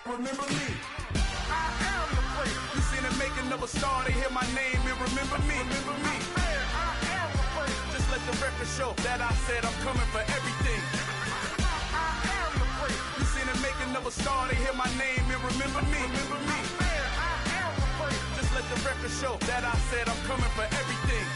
Remember me. I am the prayer. You seen the making of a star, they hear my name and remember me. Remember me. I am the prayer. Just let the record show that I said I'm coming for everything. I am the prayer. You seen the making of a star, they hear my name and remember me. Remember me. I am the prayer. Just let the record show that I said I'm coming for everything.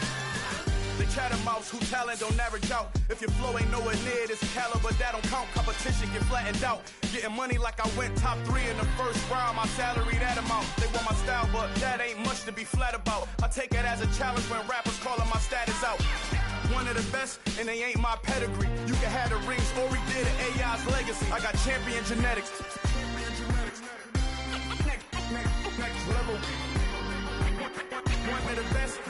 The chattermouths who talent don't average out. If your flow ain't nowhere near this caliber, that don't count. Competition get flattened out. Getting money like I went top 3 in the first round. My salary that amount. They want my style, but that ain't much to be flat about. I take it as a challenge when rappers calling my status out. One of the best, and they ain't my pedigree. You can have the rings, or we did an AI's legacy. I got champion genetics. Next level. One of the best.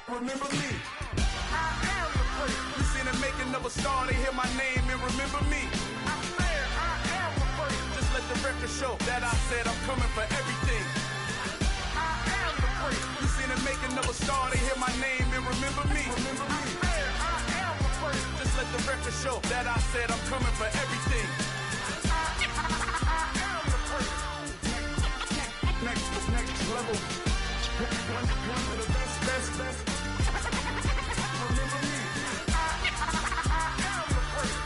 Remember me. I am the prayer. You seen the making of a star, they hear my name and remember me. I am the prayer. Just let the record show that I said I'm coming for everything. I am the prayer. You seen the making of a star, they hear my name and remember me. Remember me. I am the prayer. Just let the record show that I said I'm coming for everything. I am the prayer. Next level. One of the best. Remember me. I am the prayer.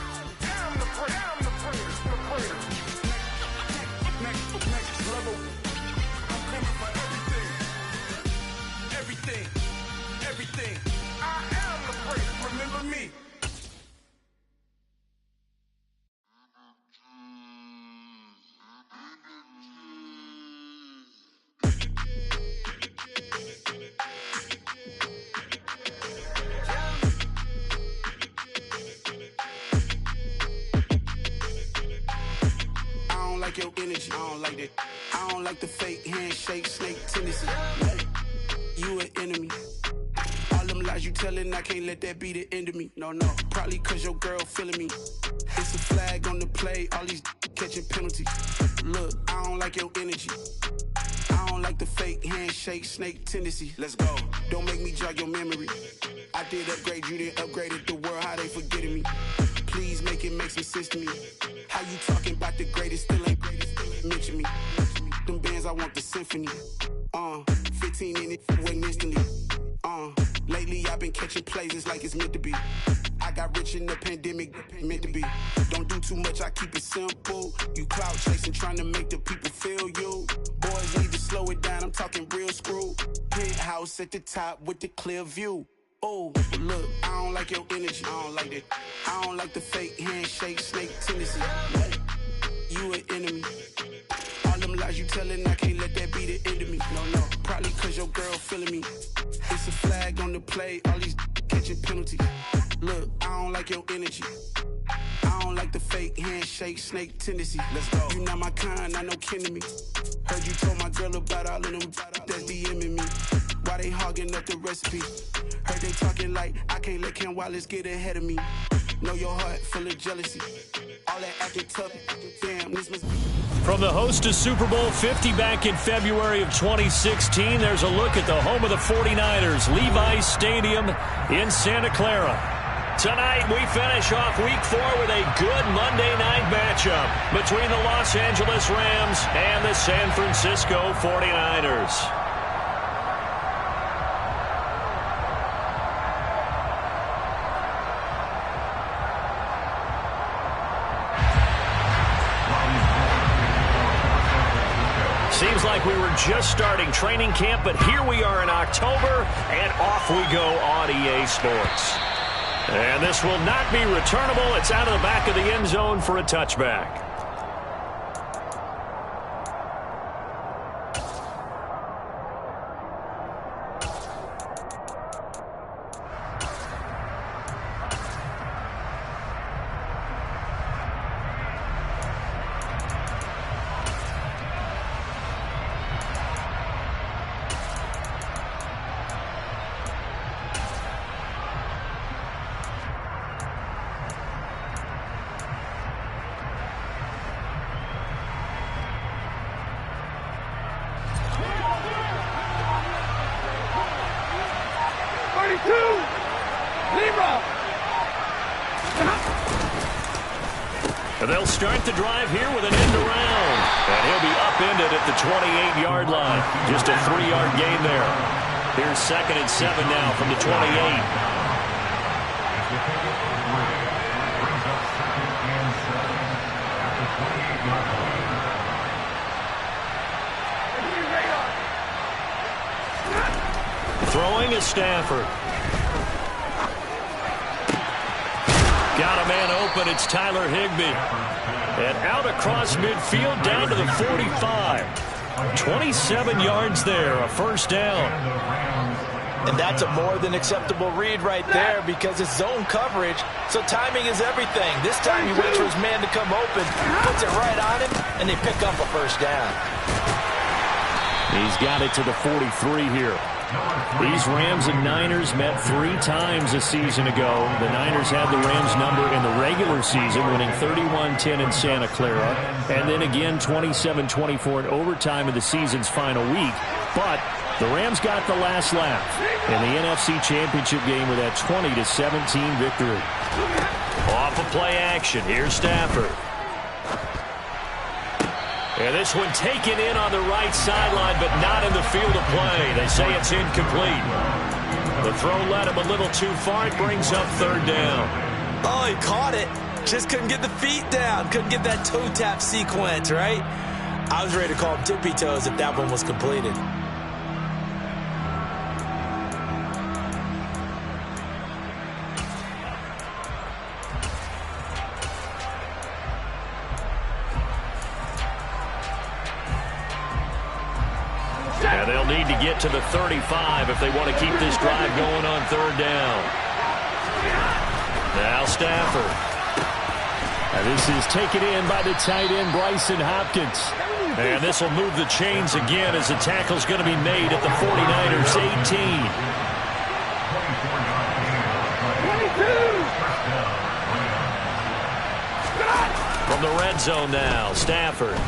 Next level. I'm coming for everything. I am the prayer. Remember me. Your energy, I don't like that. I don't like the fake handshake, snake tendency. You an enemy. All them lies you telling, I can't let that be the end of me. No, probably cause your girl feeling me. It's a flag on the play, all these catching penalties. Look, I don't like your energy. I don't like the fake handshake, snake tendency. Let's go. Don't make me jog your memory. I did upgrade, you didn't upgrade it. The world, how they forgetting me. Please make it make some sense to me. How you talking about the greatest, still ain't mention me. Them bands, I want the symphony. 15 in it, waiting instantly. Lately I've been catching plays, it's like it's meant to be. I got rich in the pandemic, meant to be. Don't do too much, I keep it simple. You clout chasing, trying to make the people feel you. Boys need to slow it down, I'm talking real screw. Penthouse at the top with the clear view. Oh, look, I don't like your energy. I don't like that. I don't like the fake handshake, snake tendency. You an enemy. All them lies you telling, I can't let that be the end of me. No, probably cause your girl feeling me. It's a flag on the play, all these catching penalties. Look, I don't like your energy. I don't like the fake handshake, snake tendency. Let's go. You not my kind, not no kin to me. Heard you told my girl about all of them that's DMing me. Why they hogging up the recipe? Heard they talking like I can't let Ken Wallace get ahead of me. Know your heart full of jealousy. All that acting tough, damn, this must be. From the host to Super Bowl 50 back in February of 2016, there's a look at the home of the 49ers, Levi's Stadium in Santa Clara. Tonight, we finish off Week 4 with a good Monday night matchup between the Los Angeles Rams and the San Francisco 49ers. Seems like we were just starting training camp, but here we are in October, and off we go on EA Sports. And this will not be returnable. It's out of the back of the end zone for a touchback. They'll start the drive here with an end around. And he'll be upended at the 28-yard line. Just a 3-yard gain there. Here's 2nd and 7 now from the 28. Throwing is Stafford. Got a man open. It's Tyler Higbee. And out across midfield down to the 45. 27 yards there, a first down. And that's a more than acceptable read right there because it's zone coverage, so timing is everything. This time he waits for his man to come open, puts it right on him, and they pick up a first down. He's got it to the 43 here. These Rams and Niners met 3 times a season ago. The Niners had the Rams number in the regular season, winning 31-10 in Santa Clara, and then again 27-24 in overtime in the season's final week. But the Rams got the last laugh in the NFC Championship game with that 20-17 victory. Off of play action, here's Stafford. And this one taken in on the right sideline, but not in the field of play. They say it's incomplete. The throw led him a little too far. It brings up 3rd down. Oh, he caught it. Just couldn't get the feet down. Couldn't get that toe tap sequence, right? I was ready to call him tippy toes if that one was completed. And they'll need to get to the 35 if they want to keep this drive going on 3rd down. Now Stafford. And this is taken in by the tight end, Bryson Hopkins. And this will move the chains again as the tackle's going to be made at the 49ers 18. From the red zone now, Stafford.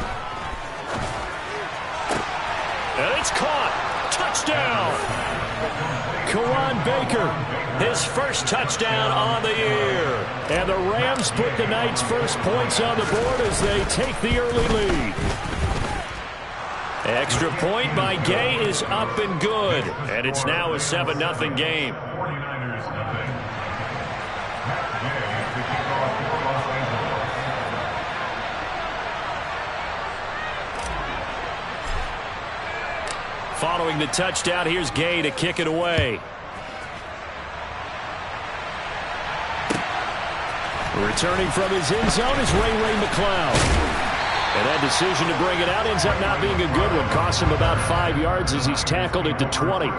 And it's caught. Touchdown. Kawan Baker, his first touchdown on the year. And the Rams put the Knights' first points on the board as they take the early lead. Extra point by Gay is up and good. And it's now a 7-0 game. Following the touchdown, here's Gay to kick it away. Returning from his end zone is Ray McCloud. And that decision to bring it out ends up not being a good one. Costs him about 5 yards as he's tackled at the 20.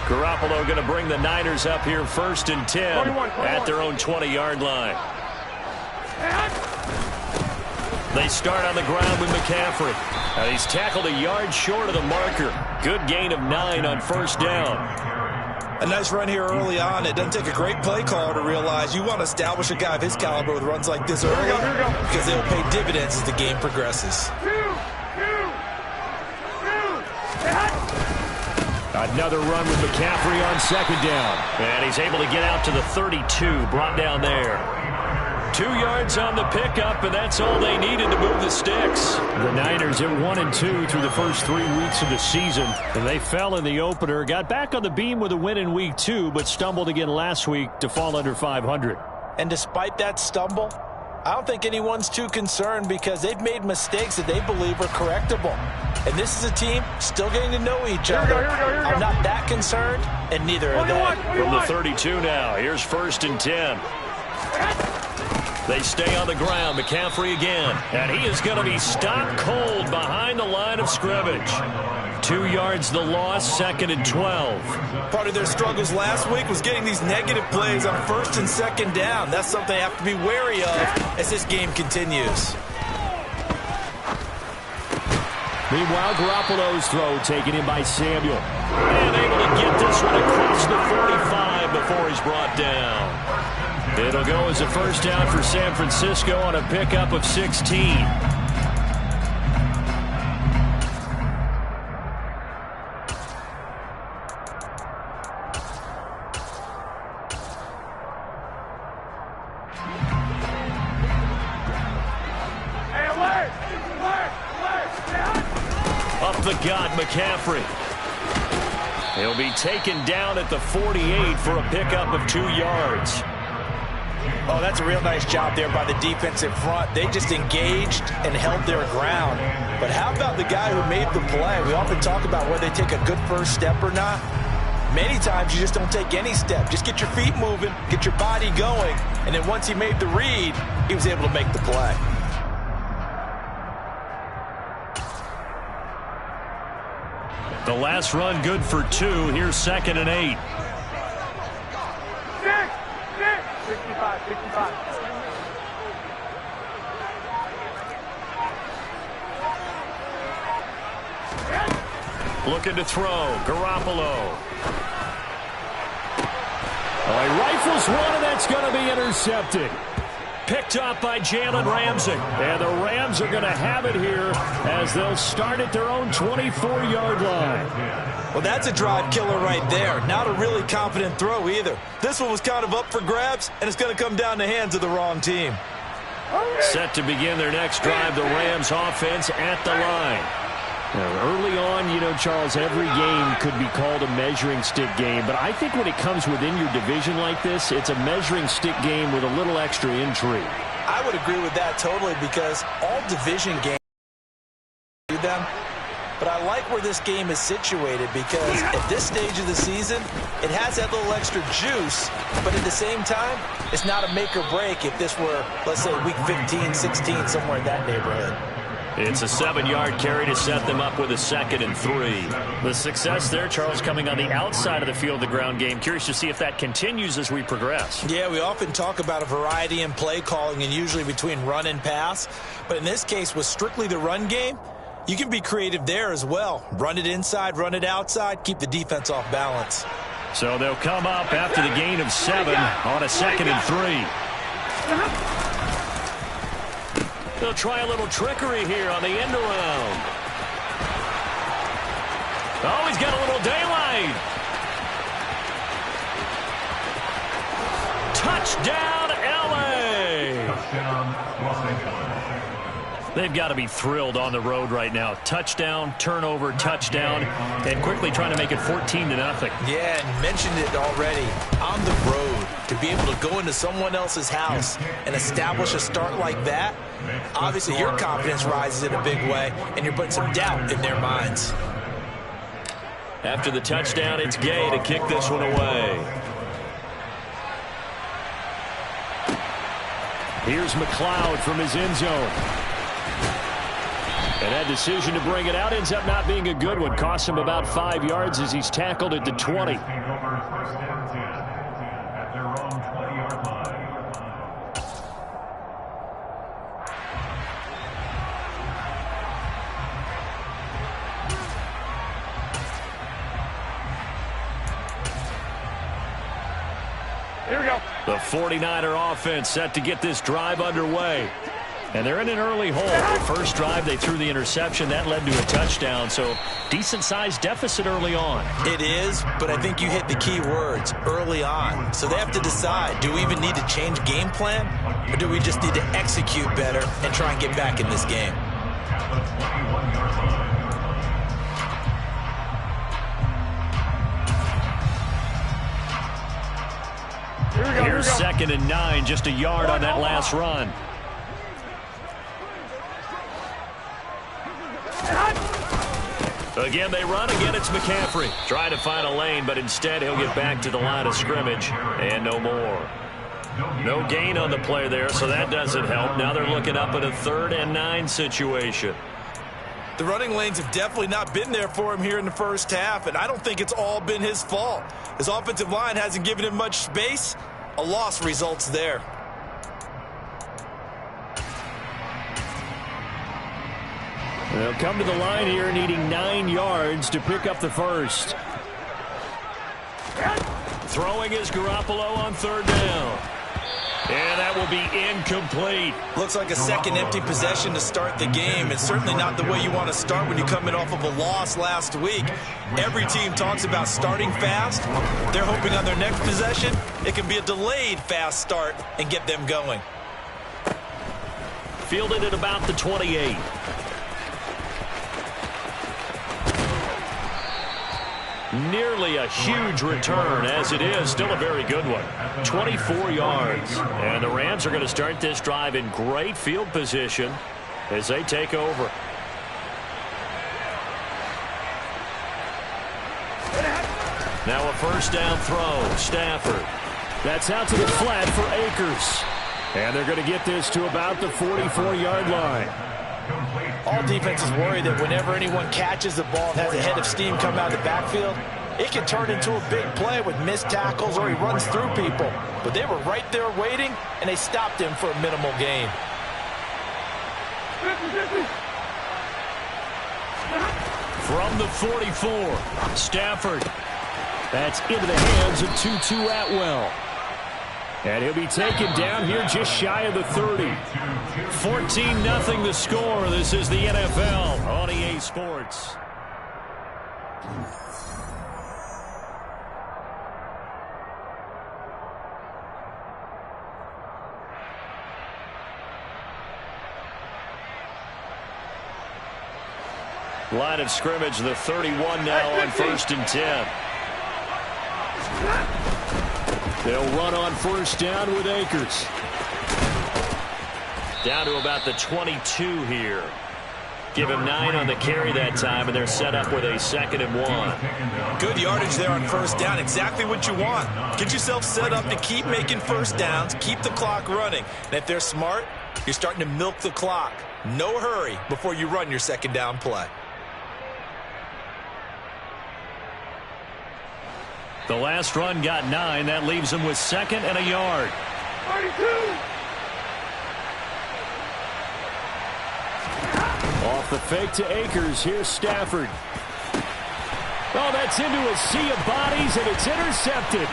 Garoppolo going to bring the Niners up here 1st and 10 at their own 20-yard line. They start on the ground with McCaffrey. He's tackled a yard short of the marker. Good gain of 9 on 1st down. A nice run here early on. It doesn't take a great play caller to realize you want to establish a guy of his caliber with runs like this early because they'll pay dividends as the game progresses. Another run with McCaffrey on 2nd down. And he's able to get out to the 32, brought down there. 2 yards on the pickup, and that's all they needed to move the sticks. The Niners at 1-2 through the first 3 weeks of the season. And they fell in the opener, got back on the beam with a win in week 2, but stumbled again last week to fall under 500. And despite that stumble, I don't think anyone's too concerned because they've made mistakes that they believe are correctable. And this is a team still getting to know each other. I'm not that concerned, and neither are they. From the 32 now, here's 1st and 10. They stay on the ground. McCaffrey again. And he is going to be stopped cold behind the line of scrimmage. 2 yards the loss, 2nd and 12. Part of their struggles last week was getting these negative plays on 1st and 2nd down. That's something they have to be wary of as this game continues. Meanwhile, Garoppolo's throw taken in by Samuel. And able to get this one across the 45 before he's brought down. It'll go as a first down for San Francisco on a pickup of 16. Up the gut, McCaffrey. He'll be taken down at the 48 for a pickup of 2 yards. Oh, that's a real nice job there by the defensive front. They just engaged and held their ground. But how about the guy who made the play? We often talk about whether they take a good first step or not. Many times you just don't take any step. Just get your feet moving, get your body going, and then once he made the read, he was able to make the play. The last run good for 2. Here's 2nd and 8. 65. Looking to throw. Garoppolo. Oh, he rifles one, and that's going to be intercepted. Picked up by Jalen Ramsey. And the Rams are going to have it here as they'll start at their own 24-yard line. Well, that's a drive killer right there. Not a really confident throw either. This one was kind of up for grabs, and it's going to come down the hands of the wrong team. Set to begin their next drive, the Rams offense at the line. Now, early on, you know, Charles, every game could be called a measuring stick game. But I think when it comes within your division like this, it's a measuring stick game with a little extra intrigue. I would agree with that totally because all division games do them. But I like where this game is situated because at this stage of the season, it has that little extra juice. But at the same time, it's not a make or break if this were, let's say, week 15, 16, somewhere in that neighborhood. It's a 7-yard carry to set them up with a 2nd and 3. The success there, Charles, coming on the outside of the field, the ground game. Curious to see if that continues as we progress. Yeah, we often talk about a variety in play calling and usually between run and pass. But in this case, with strictly the run game, you can be creative there as well. Run it inside, run it outside, keep the defense off balance. So they'll come up after the gain of 7 on a 2nd and 3. They'll try a little trickery here on the end around. Oh, he's got a little daylight. Touchdown, L.A. They've got to be thrilled on the road right now. Touchdown, turnover, touchdown, and quickly trying to make it 14-0. Yeah, and mentioned it already. On the road, to be able to go into someone else's house and establish a start like that, obviously your confidence rises in a big way, and you're putting some doubt in their minds. After the touchdown, it's Gay to kick this one away. Here's McLeod from his end zone. And that decision to bring it out ends up not being a good one. Costs him about 5 yards as he's tackled at the 20. Here we go. The 49er offense set to get this drive underway. And they're in an early hole. The first drive, they threw the interception. That led to a touchdown. So decent-sized deficit early on. It is, but I think you hit the key words, early on. So they have to decide, do we even need to change game plan? Or do we just need to execute better and try and get back in this game? Here's 2nd and 9, just a yard on that last run. Again, they run. Again, it's McCaffrey. Trying to find a lane, but instead he'll get back to the line of scrimmage. And no more. No gain on the play there, so that doesn't help. Now they're looking up at a 3rd and 9 situation. The running lanes have definitely not been there for him here in the first half, and I don't think it's all been his fault. His offensive line hasn't given him much space. A loss results there. They'll come to the line here needing 9 yards to pick up the first. Throwing is Garoppolo on 3rd down. And that will be incomplete. Looks like a second empty possession to start the game. It's certainly not the way you want to start when you're coming off of a loss last week. Every team talks about starting fast. They're hoping on their next possession, it can be a delayed fast start and get them going. Fielded at about the 28. Nearly a huge return, as it is. Still a very good one. 24 yards. And the Rams are going to start this drive in great field position as they take over. Now a first down throw. Stafford. That's out to the flat for Akers. And they're going to get this to about the 44-yard line. All defenses worry that whenever anyone catches the ball and has a head of steam come out of the backfield, it can turn into a big play with missed tackles or he runs through people. But they were right there waiting, and they stopped him for a minimal gain. From the 44, Stafford. That's into the hands of Tutu Atwell. And he'll be taken down here just shy of the 30. 14-0 the score. This is the NFL on EA Sports. Line of scrimmage, the 31 now on 1st and 10. They'll run on 1st down with Akers. Down to about the 22 here. Give him 9 on the carry that time, and they're set up with a 2nd and 1. Good yardage there on 1st down. Exactly what you want. Get yourself set up to keep making 1st downs, keep the clock running. And if they're smart, you're starting to milk the clock. No hurry before you run your 2nd down play. The last run got 9. That leaves them with 2nd and a yard. 32. Off the fake to Akers. Here's Stafford. Oh, that's into a sea of bodies, and it's intercepted.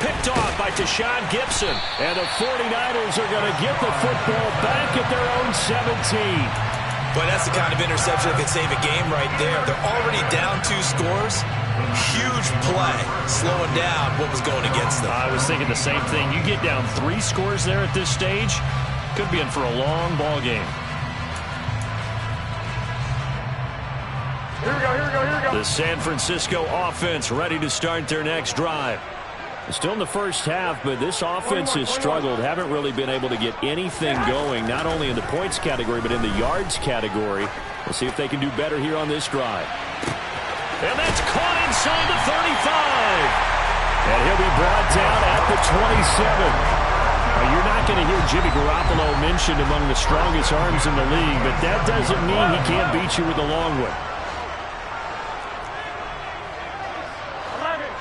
Picked off by Tashawn Gibson. And the 49ers are going to get the football back at their own 17. Boy, that's the kind of interception that could save a game right there. They're already down 2 scores. Huge play, slowing down what was going against them. I was thinking the same thing. You get down 3 scores there at this stage, could be in for a long ball game. Here we go, here we go, here we go. The San Francisco offense ready to start their next drive. Still in the first half, but this offense has struggled. Haven't really been able to get anything going, not only in the points category, but in the yards category. We'll see if they can do better here on this drive. And that's caught inside the 35. And he'll be brought down at the 27. Now, you're not going to hear Jimmy Garoppolo mentioned among the strongest arms in the league, but that doesn't mean he can't beat you with a long one. 11.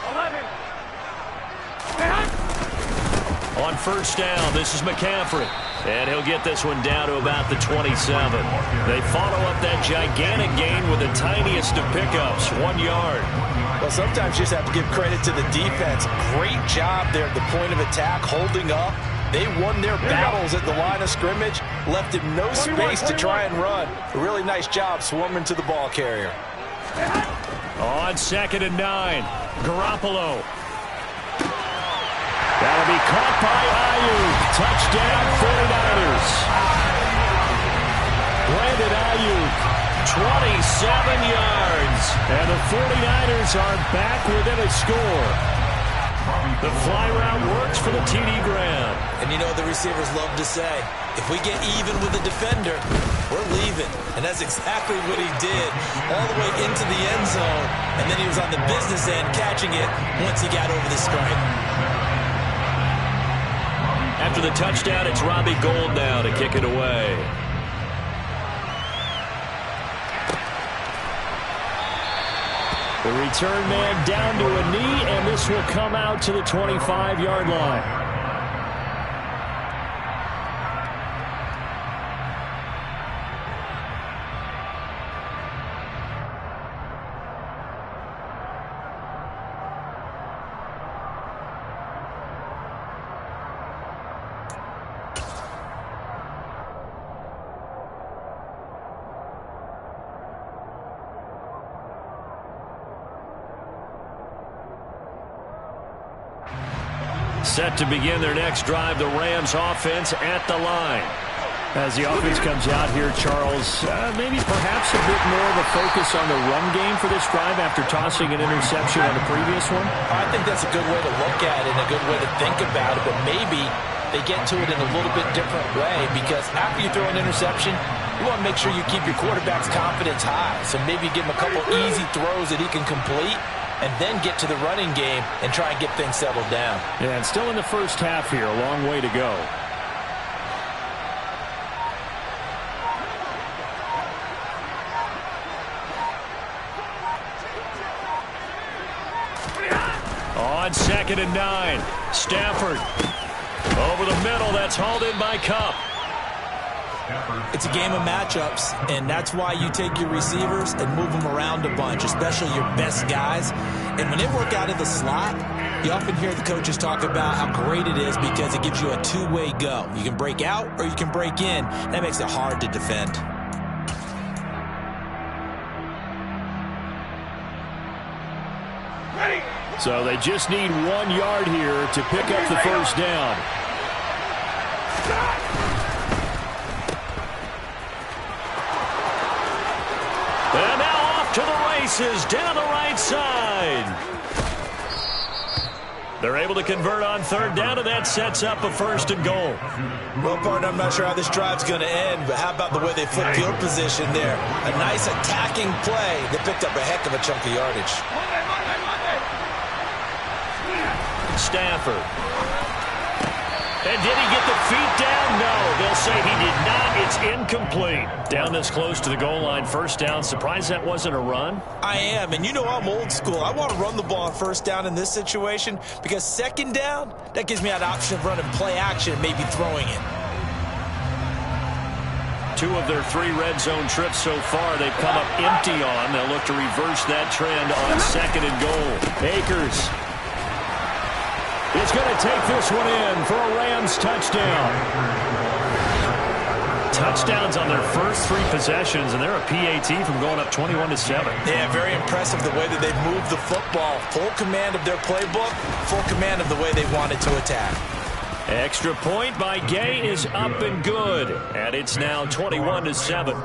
On 1st down, this is McCaffrey. And he'll get this one down to about the 27. They follow up that gigantic gain with the tiniest of pickups, 1 yard. Well, sometimes you just have to give credit to the defense. Great job there at the point of attack, holding up. They won their battles at the line of scrimmage, left him no space to try and run. A really nice job swarming to the ball carrier. On 2nd and 9, Garoppolo. That'll be caught by Ayuk. Touchdown, 49ers. Brandon Ayuk, 27 yards. And the 49ers are back within a score. The fly route works for the TD Graham. And you know what the receivers love to say? If we get even with the defender, we're leaving. And that's exactly what he did. All the way into the end zone. And then he was on the business end catching it once he got over the stripe. After the touchdown, it's Robbie Gould now to kick it away. The return man down to a knee, and this will come out to the 25-yard line. Set to begin their next drive, the Rams offense at the line. As the offense comes out here, Charles, maybe perhaps a bit more of a focus on the run game for this drive after tossing an interception on the previous one? I think that's a good way to look at it and a good way to think about it, but maybe they get to it in a little bit different way, because after you throw an interception, you want to make sure you keep your quarterback's confidence high. So maybe give him a couple easy throws that he can complete and then get to the running game and try and get things settled down. Yeah, and still in the first half here, a long way to go. On 2nd and 9, Stafford over the middle. That's hauled in by Kupp. It's a game of matchups, and that's why you take your receivers and move them around a bunch, especially your best guys. And when they work out of the slot, you often hear the coaches talk about how great it is because it gives you a two-way go. You can break out or you can break in. That makes it hard to defend. So they just need 1 yard here to pick up the first down. And now off to the races down the right side. They're able to convert on 3rd down, and that sets up a 1st and goal. Well, partner, I'm not sure how this drive's going to end, but how about the way they flip field position there? A nice attacking play. They picked up a heck of a chunk of yardage. Stafford. And did he get the feet down? No, they'll say he did not. It's incomplete. Down this close to the goal line, 1st down. Surprised that wasn't a run? I am, and you know I'm old school. I want to run the ball on 1st down in this situation because 2nd down, that gives me that option of running play action and maybe throwing it. 2 of their 3 red zone trips so far they've come up empty on. They'll look to reverse that trend on 2nd and goal. Akers is going to take this one in for a Rams touchdown. Touchdowns on their first 3 possessions, and they're a PAT from going up 21-7. Yeah, very impressive the way that they've moved the football. Full command of their playbook, full command of the way they wanted to attack. Extra point by Gay is up and good, and it's now 21-7.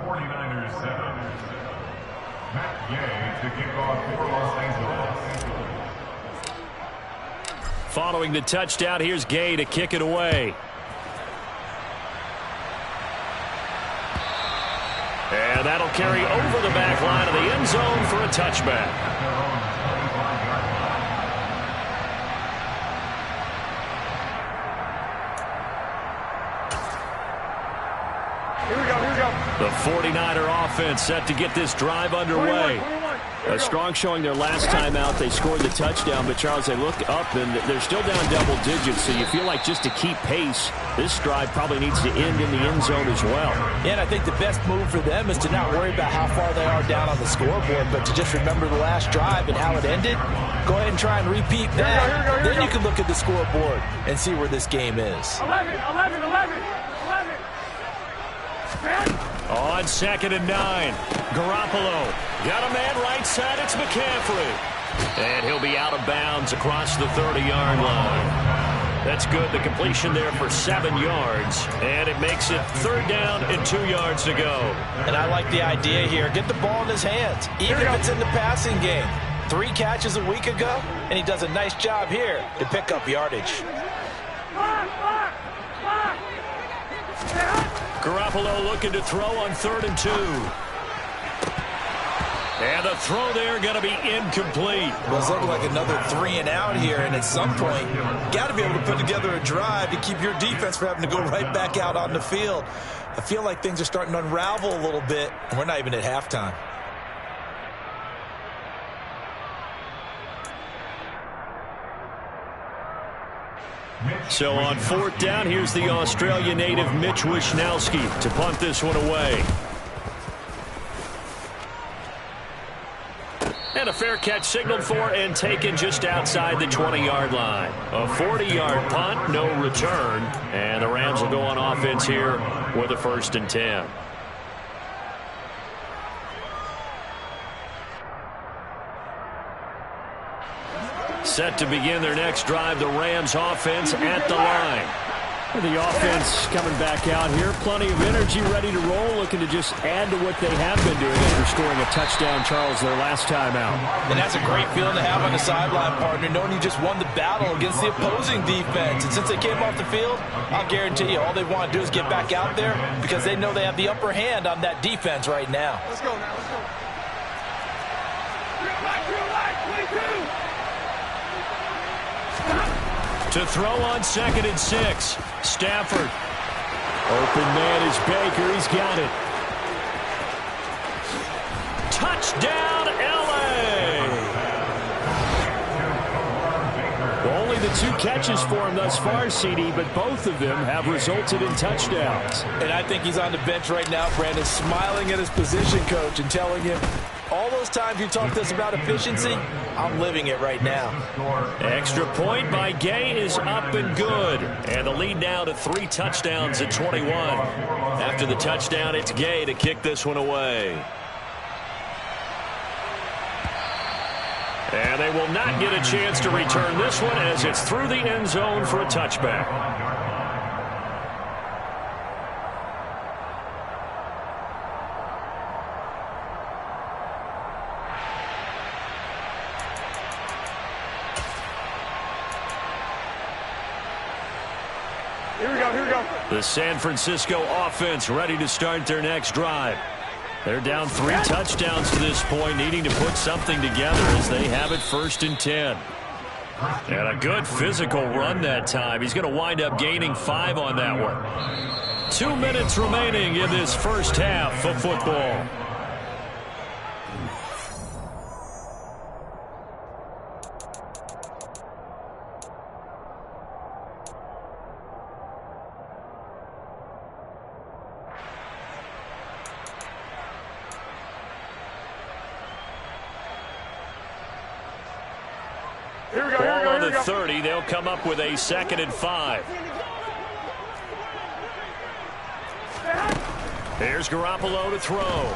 49ers 7. Matt Gay to kick off for Los Angeles. Following the touchdown, here's Gay to kick it away. And that'll carry over the back line of the end zone for a touchback. Here we go. The 49er offense set to get this drive underway. A strong showing their last time out. They scored the touchdown, but Charles, they look up and they're still down double digits, so you feel like just to keep pace, this drive probably needs to end in the end zone as well. Yeah, and I think the best move for them is to not worry about how far they are down on the scoreboard, but to just remember the last drive and how it ended. Go ahead and try and repeat that. Then you can look at the scoreboard and see where this game is. 11. On 2nd and 9, Garoppolo got a man right side. It's McCaffrey. And he'll be out of bounds across the 30-yard line. That's good. The completion there for 7 yards. And it makes it 3rd down and 2 yards to go. And I like the idea here. Get the ball in his hands, even if it's in the passing game. 3 catches a week ago, and he does a nice job here to pick up yardage. Garoppolo looking to throw on 3rd and 2. And the throw there going to be incomplete. Well, it's looking like another 3 and out here, and at some point, you got to be able to put together a drive to keep your defense from having to go right back out on the field. I feel like things are starting to unravel a little bit, and we're not even at halftime. So on 4th down, here's the Australia native Mitch Wishnowsky to punt this one away. And a fair catch signaled for and taken just outside the 20-yard line. A 40-yard punt, no return. And the Rams will go on offense here with a 1st and 10. Set to begin their next drive, the Rams offense at the line. The offense coming back out here. Plenty of energy, ready to roll, looking to just add to what they have been doing after scoring a touchdown, Charles, their last time out. And that's a great feeling to have on the sideline, partner, knowing you just won the battle against the opposing defense. And since they came off the field, I'll guarantee you all they want to do is get back out there because they know they have the upper hand on that defense right now. Let's go now. Let's go. To throw on 2nd and 6. Stafford. Open man is Baker. He's got it. Touchdown, L.A. Well, only the 2 catches for him thus far, CD, but both of them have resulted in touchdowns. And I think he's on the bench right now, Brandon, smiling at his position coach and telling him, all those times you talked to us about efficiency, I'm living it right now. Extra point by Gay is up and good. And the lead now to 3 touchdowns at 21. After the touchdown, it's Gay to kick this one away. And they will not get a chance to return this one as it's through the end zone for a touchback. Here we go. Here we go. The San Francisco offense ready to start their next drive. They're down 3 touchdowns to this point, needing to put something together as they have it 1st and 10. And a good physical run that time. He's going to wind up gaining 5 on that one. 2 minutes remaining in this first half of football. Here we go. Ball on the 30. They'll come up with a 2nd and 5. Here's Garoppolo to throw.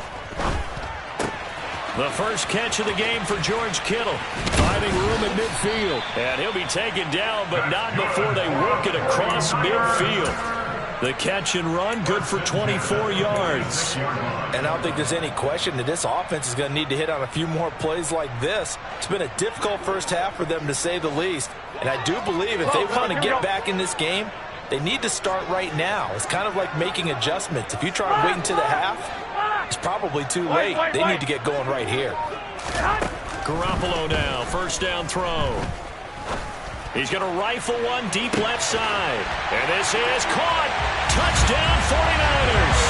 The first catch of the game for George Kittle. Finding room at midfield. And he'll be taken down, but not before they work it across midfield. The catch and run, good for 24 yards. And I don't think there's any question that this offense is going to need to hit on a few more plays like this. It's been a difficult first half for them, to say the least. And I do believe if they want to get back in this game, they need to start right now. It's kind of like making adjustments. If you try and wait until the half, it's probably too late. They need to get going right here. Garoppolo now, first down throw. He's going to rifle one deep left side. And this is caught. Touchdown 49ers.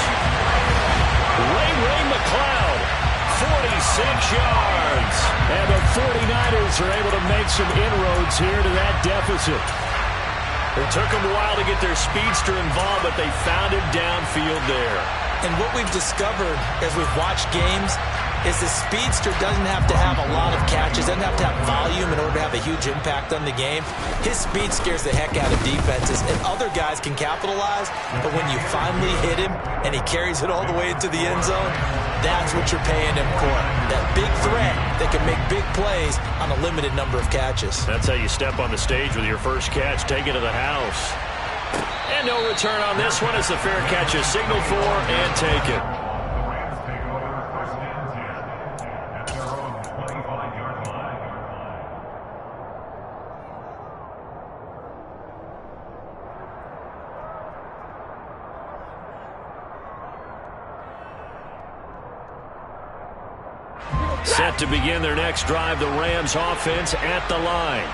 Ray McLeod, 46 yards. And the 49ers are able to make some inroads here to that deficit. It took them a while to get their speedster involved, but they found him downfield there. And what we've discovered as we've watched games is the speedster doesn't have to have a lot of catches, doesn't have to have volume in order to have a huge impact on the game. His speed scares the heck out of defenses, and other guys can capitalize, but when you finally hit him and he carries it all the way into the end zone, that's what you're paying him for. That big threat that can make big plays on a limited number of catches. That's how you step on the stage with your first catch, take it to the house. And no return on this one as the fair catch is signaled for and taken. Set to begin their next drive, the Rams offense at the line.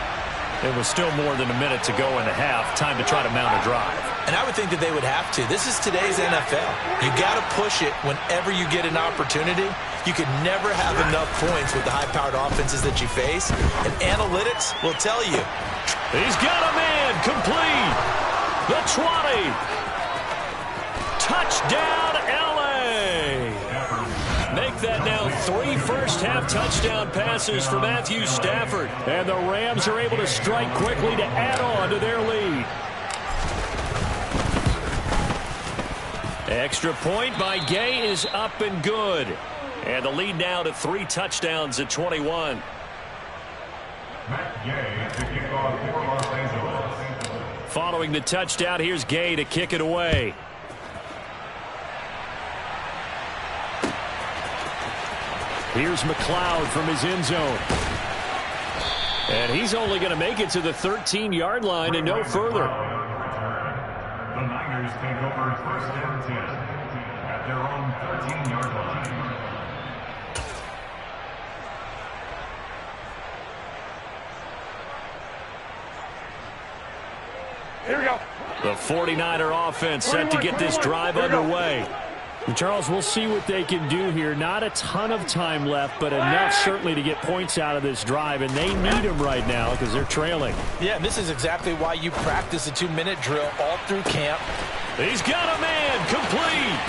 It was still more than a minute to go in the half. Time to try to mount a drive. And I would think that they would have to. This is today's NFL. You got to push it whenever you get an opportunity. You could never have enough points with the high-powered offenses that you face. And analytics will tell you. He's got a man complete. The 20. Touchdown, L.A. Make that now 3 first-half touchdown passes for Matthew Stafford. And the Rams are able to strike quickly to add on to their lead. Extra point by Gay is up and good. And the lead now to 3 touchdowns at 21. Following the touchdown, here's Gay to kick it away. Here's McLeod from his end zone. And he's only going to make it to the 13-yard line and no further. The Niners take over first and 10 at their own 13-yard line. Here we go. The 49er offense set to get this drive underway. And Charles, we'll see what they can do here. Not a ton of time left, but enough certainly to get points out of this drive, and they need them right now because they're trailing. Yeah, and this is exactly why you practice a 2-minute drill all through camp. He's got a man complete.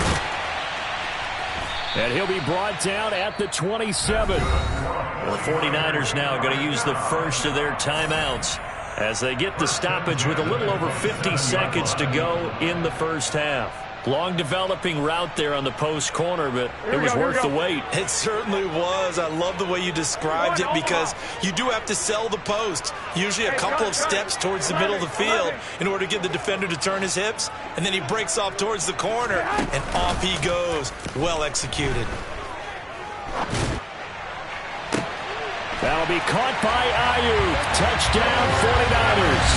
And he'll be brought down at the 27. The 49ers now going to use the first of their timeouts as they get the stoppage with a little over 50 seconds to go in the first half. Long developing route there on the post corner, but it was worth the wait. It certainly was. I love the way you described it because you do have to sell the post. Usually a couple of steps towards the middle of the field in order to get the defender to turn his hips, and then he breaks off towards the corner, and off he goes. Well executed. That'll be caught by Ayuk. Touchdown 49ers.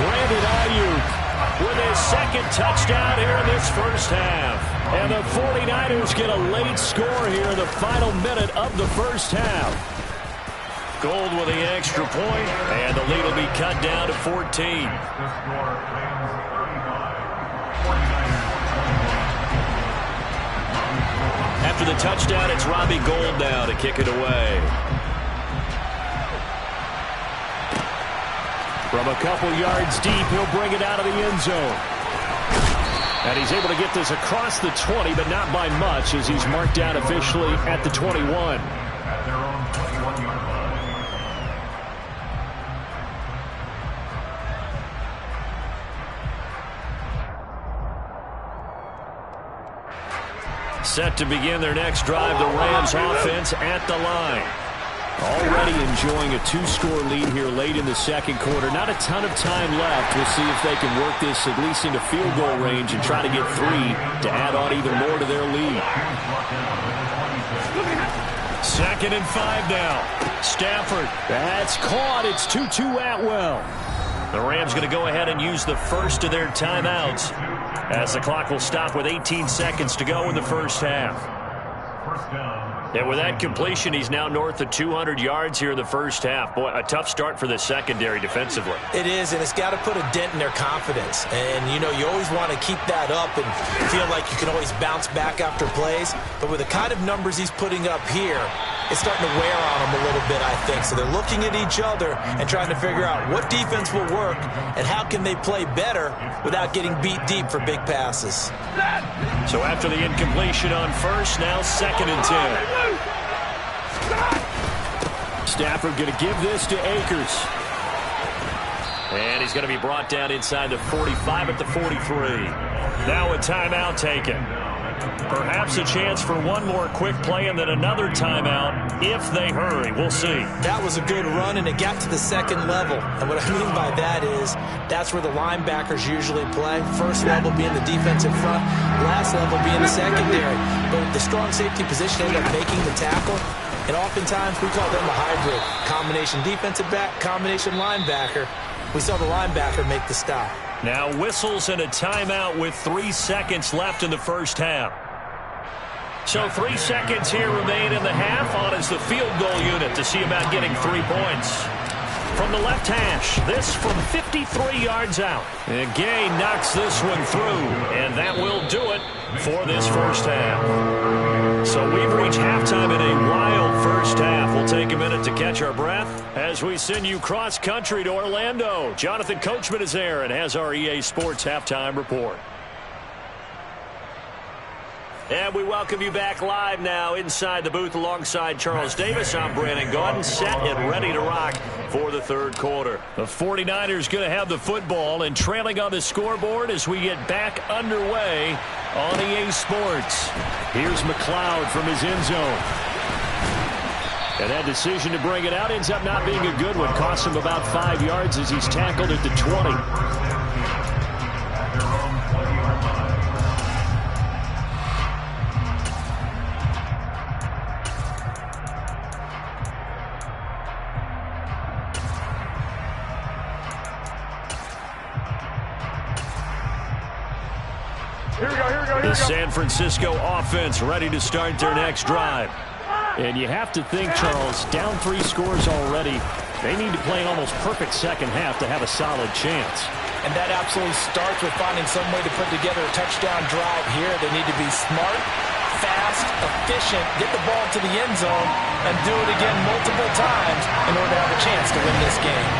Brandon Ayuk with his second touchdown here in this first half. And the 49ers get a late score here in the final minute of the first half. Gold with the extra point, and the lead will be cut down to 14. After the touchdown, it's Robbie Gould now to kick it away. From a couple yards deep, he'll bring it out of the end zone. And he's able to get this across the 20, but not by much, as he's marked down officially at the 21. At their own 21-yard line. Set to begin their next drive, the Rams offense at the line. Already enjoying a 2-score lead here late in the second quarter. Not a ton of time left. We'll see if they can work this at least into field goal range and try to get 3 to add on even more to their lead. 2nd and 5 now. Stafford. That's caught. It's Tutu Atwell. The Rams going to go ahead and use the first of their timeouts as the clock will stop with 18 seconds to go in the first half. First down. And with that completion, he's now north of 200 yards here in the first half. Boy, a tough start for the secondary defensively. It is, and it's got to put a dent in their confidence. And, you know, you always want to keep that up and feel like you can always bounce back after plays. But with the kind of numbers he's putting up here, it's starting to wear on them a little bit, I think. So they're looking at each other and trying to figure out what defense will work and how can they play better without getting beat deep for big passes. So after the incompletion on first, now 2nd and 10. Stafford going to give this to Akers. And he's going to be brought down inside the 45 at the 43. Now a timeout taken. Perhaps a chance for one more quick play and then another timeout if they hurry. We'll see. That was a good run, and it got to the second level. And what I mean by that is that's where the linebackers usually play. First level being the defensive front, last level being the secondary. But the strong safety position ended up making the tackle. And oftentimes we call them a hybrid. Combination defensive back, combination linebacker. We saw the linebacker make the stop. Now whistles and a timeout with 3 seconds left in the first half. So 3 seconds here remain in the half on as the field goal unit to see about getting 3 points. From the left hash, this from 53 yards out. And Gay knocks this one through, and that will do it for this first half. So we've reached halftime in a wild first half. We'll take a minute to catch our breath as we send you cross-country to Orlando. Jonathan Coachman is there and has our EA Sports halftime report. And we welcome you back live now inside the booth alongside Charles Davis. I'm Brandon Gaudin, set and ready to rock for the third quarter. The 49ers going to have the football and trailing on the scoreboard as we get back underway on EA Sports. Here's McLeod from his end zone. And that decision to bring it out ends up not being a good one. Costs him about 5 yards as he's tackled at the 20. The San Francisco offense ready to start their next drive. And you have to think, Charles, down 3 scores already. They need to play an almost perfect second half to have a solid chance. And that absolutely starts with finding some way to put together a touchdown drive here. They need to be smart, fast, efficient, get the ball to the end zone, and do it again multiple times in order to have a chance to win this game.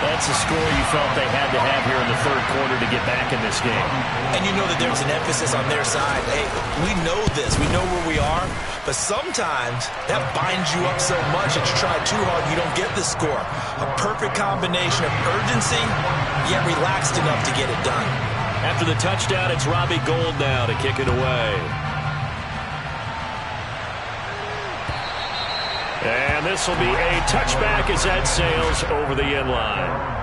That's the score you felt they had to have here in the third quarter to get back in this game. And you know that there's an emphasis on their side. Hey, we know this. We know where we are. But sometimes that binds you up so much that you try too hard, you don't get the score. A perfect combination of urgency, yet relaxed enough to get it done. After the touchdown, it's Robbie Gould now to kick it away. And this will be a touchback as that sails over the end line.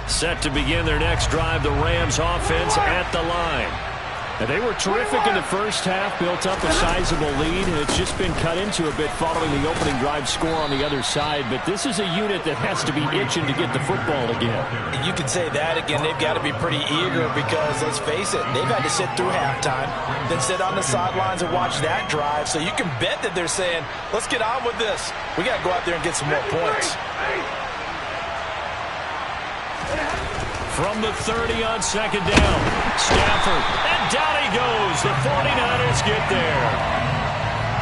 Set to begin their next drive, the Rams offense at the line. And they were terrific in the first half, built up a sizable lead, and it's just been cut into a bit following the opening drive score on the other side. But this is a unit that has to be itching to get the football again. You could say that again. They've got to be pretty eager because, let's face it, they've had to sit through halftime, then sit on the sidelines and watch that drive. So you can bet that they're saying, let's get on with this. We got to go out there and get some more points. From the 30 on second down, Stafford, and down he goes. The 49ers get there.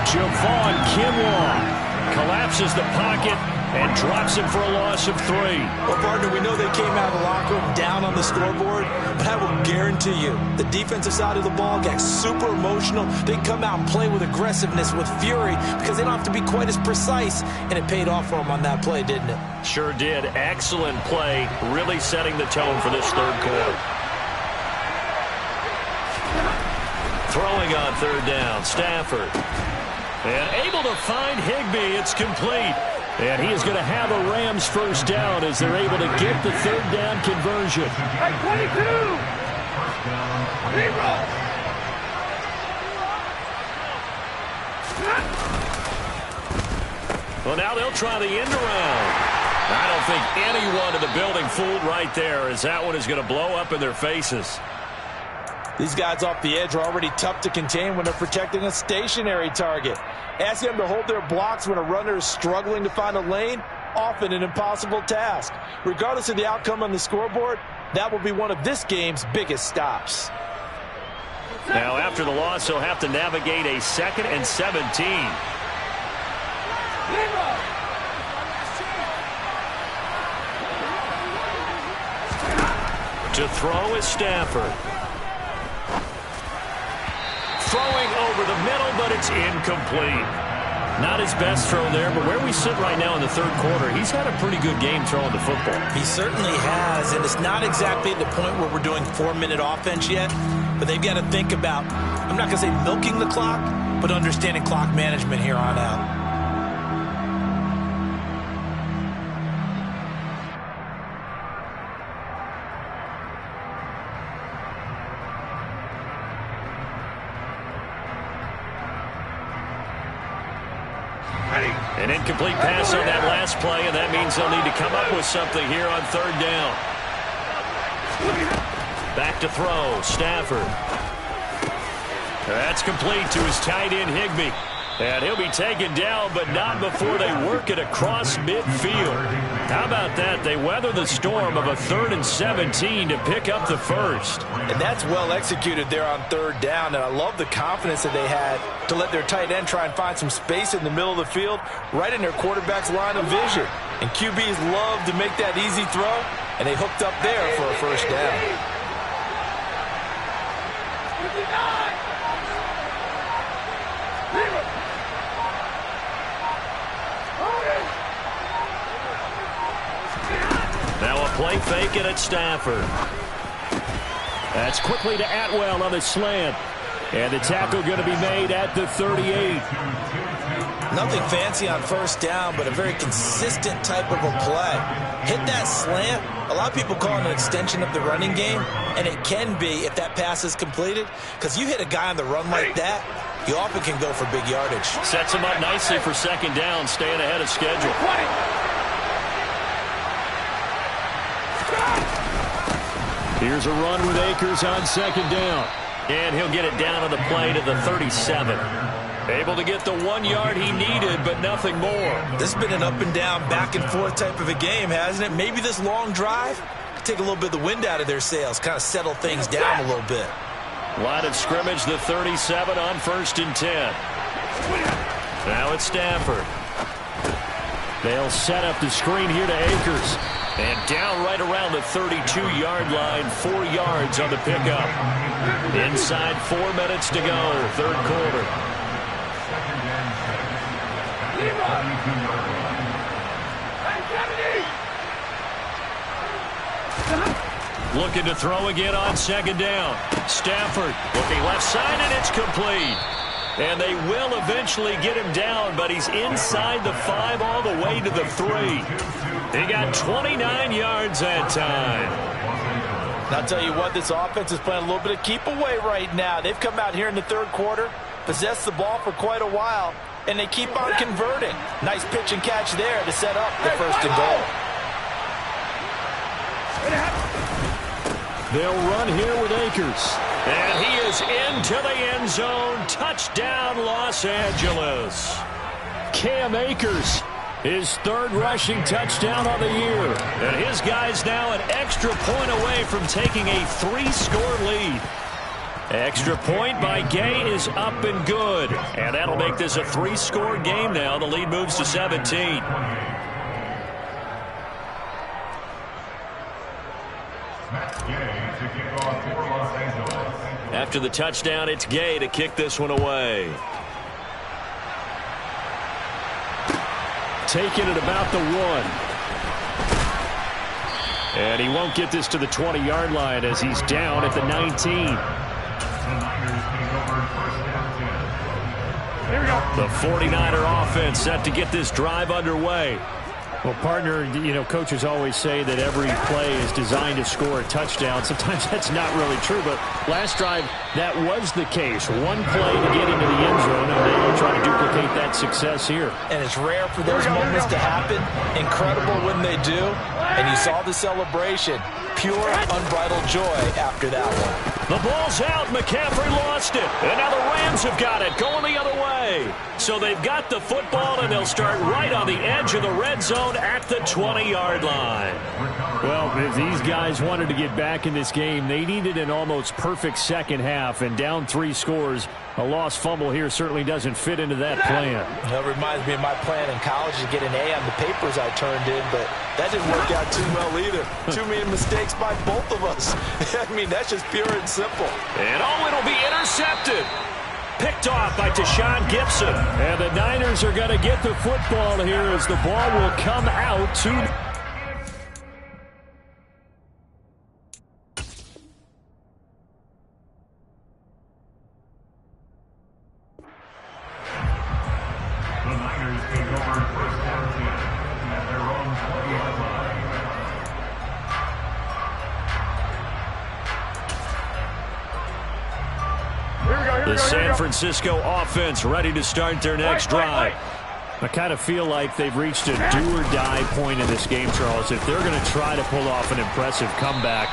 Javon Kinlaw collapses the pocket and drops him for a loss of 3. Well, partner, we know they came out of the locker room down on the scoreboard, but I will guarantee you the defensive side of the ball gets super emotional. They come out and play with aggressiveness, with fury, because they don't have to be quite as precise, and it paid off for them on that play, didn't it? Sure did. Excellent play, really setting the tone for this third quarter. Throwing on third down, Stafford. And able to find Higbee. It's complete. And he is going to have a Rams first down as they're able to get the third down conversion. Hey, 22! Well, now they'll try the end around. I don't think anyone in the building fooled right there, as that one is going to blow up in their faces. These guys off the edge are already tough to contain when they're protecting a stationary target. Asking them to hold their blocks when a runner is struggling to find a lane, often an impossible task. Regardless of the outcome on the scoreboard, that will be one of this game's biggest stops. Now, after the loss, they'll have to navigate a 2nd and 17. To throw is Stafford. Throwing over the middle, but it's incomplete. Not his best throw there, but where we sit right now in the third quarter, he's had a pretty good game throwing the football. He certainly has, and it's not exactly at the point where we're doing 4-minute offense yet, but they've got to think about, I'm not going to say milking the clock, but understanding clock management here on out. An incomplete pass on that last play, and that means they'll need to come up with something here on third down. Back to throw, Stafford. That's complete to his tight end, Higbee. And he'll be taken down, but not before they work it across midfield. How about that? They weather the storm of a 3rd and 17 to pick up the first. And that's well executed there on third down, and I love the confidence that they had to let their tight end try and find some space in the middle of the field, right in their quarterback's line of vision. And QBs love to make that easy throw, and they hooked up there for a first down. Now a play fake and it's Stafford. That's quickly to Atwell on the slant. And the tackle going to be made at the 38. Nothing fancy on first down, but a very consistent type of a play. Hit that slant. A lot of people call it an extension of the running game, and it can be if that pass is completed, because you hit a guy on the run like that, you often can go for big yardage. Sets him up nicely for second down, staying ahead of schedule. Here's a run with Akers on second down. And he'll get it down on the play to the 37. Able to get the 1 yard he needed, but nothing more. This has been an up and down, back and forth type of a game, hasn't it? Maybe this long drive could take a little bit of the wind out of their sails, kind of settle things down a little bit. Line of scrimmage, the 37 on 1st and 10. Now it's Stafford. They'll set up the screen here to Akers. And down right around the 32-yard line, 4 yards on the pickup. Inside 4 minutes to go, third quarter. Looking to throw again on second down. Stafford looking left side, and it's complete. And they will eventually get him down, but he's inside the 5 all the way to the 3. He got 29 yards that time. And I'll tell you what, this offense is playing a little bit of keep away right now. They've come out here in the third quarter, possessed the ball for quite a while, and they keep on converting. Nice pitch and catch there to set up the 1st and goal. They'll run here with Akers. And he is into the end zone. Touchdown, Los Angeles. Cam Akers, his 3rd rushing touchdown on the year. And his guy's now an extra point away from taking a 3-score lead. Extra point by Gay is up and good. And that'll make this a 3-score game now. The lead moves to 17. After the touchdown, it's Gay to kick this one away. Taking it about the 1. And he won't get this to the 20-yard line as he's down at the 19. The 49er offense set to get this drive underway. Well, partner, you know, coaches always say that every play is designed to score a touchdown. Sometimes that's not really true, but last drive, that was the case. One play to get into the end zone, and they will try to duplicate that success here. And it's rare for those moments to happen. Incredible when they do. And you saw the celebration. Pure, unbridled joy after that one. The ball's out. McCaffrey lost it. And now the Rams have got it, going the other way. So they've got the football, and they'll start right on the edge of the red zone at the 20-yard line. Well, if these guys wanted to get back in this game, they needed an almost perfect second half, and down 3 scores. A lost fumble here certainly doesn't fit into that plan. That reminds me of my plan in college to get an A on the papers I turned in, but that didn't work out too well either. Too many mistakes by both of us. I mean, that's just pure and simple. And it'll be intercepted. Picked off by Deshaun Gibson. And the Niners are going to get the football here as the ball will come out to... The San Francisco offense ready to start their next drive. I kind of feel like they've reached a do-or-die point in this game, Charles. If they're going to try to pull off an impressive comeback,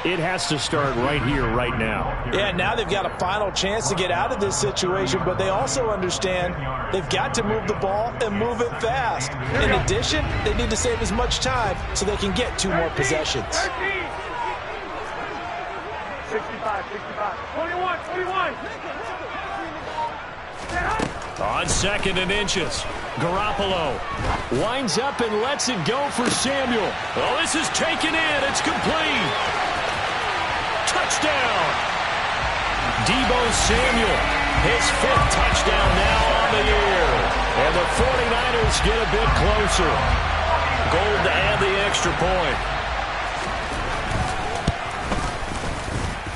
it has to start right here, right now. Yeah, now they've got a final chance to get out of this situation, but they also understand they've got to move the ball and move it fast. In addition, they need to save as much time so they can get 2 more possessions. 65, 21, 21. On 2nd and inches, Garoppolo winds up and lets it go for Samuel. Oh, this is taken in. It's complete. Touchdown. Deebo Samuel. His 5th touchdown now on the year. And the 49ers get a bit closer. Gold to add the extra point.